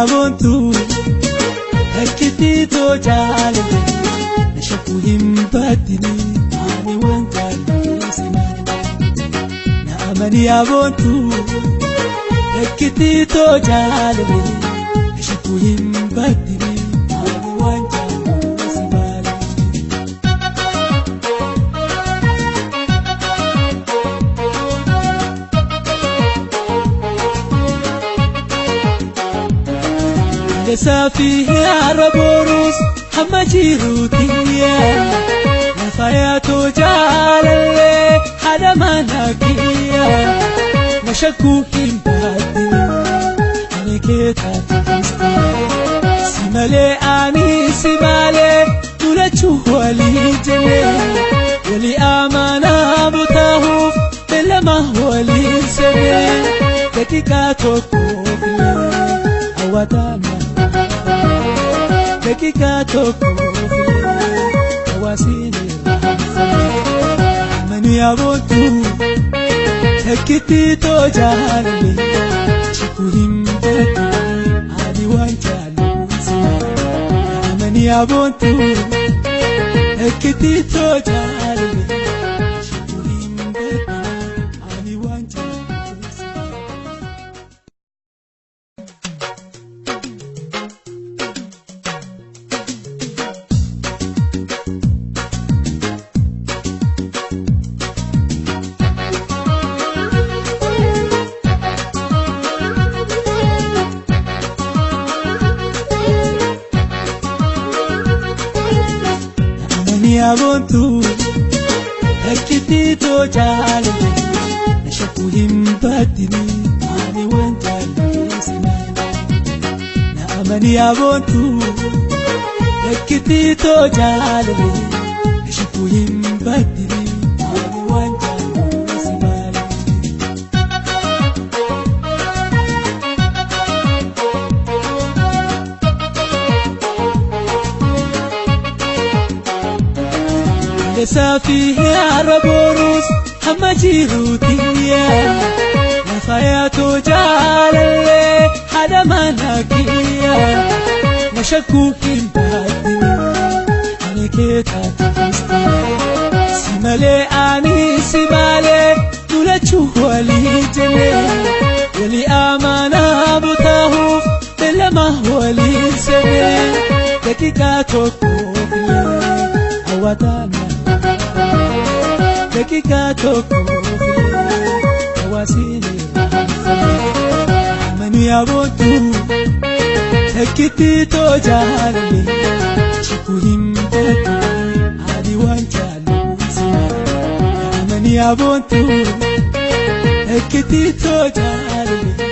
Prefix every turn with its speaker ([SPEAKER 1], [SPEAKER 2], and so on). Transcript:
[SPEAKER 1] abontu hakiti to jale nashakuhim badini ani wankalisina na amani abontu hakiti to jale nashakuhim badini ani wankalisina فيه عربوروس حماجيروتيا نفاياتو جالالي حدا مناكيا نشكو كيمباتي أنيكيتا تفستي سيمالي آمي سيمالي تولاتشو ولي جلي ولي آمانا بطاهو بلا ما هو لي سبي دكيكاتو كوفي أواتانا dakika toko wasini mani abontu hakiti to jale chikuhim ali wanjali mani abontu hakiti to jale chikuhim ali wanjali abontu hakiti to jale nashakuhim badini ani wankalisina na amani abontu hakiti to jale nashakuhim badini ani wankalisina فيه عربوروس حماجيروتيا نفاياتو جالالي حدا مناكيا نشكو كيمباتي أنيكيتا تفستي سيمالي آمي سيمالي تولاتشو ولي جلي ولي آمانا بطاهو بلا ما هو لي سبي دكيكاتو كوفي أواتانا dakika toko wasini mani abontu hakiti to jale chikuhim ali wanjali mani abontu hakiti to jale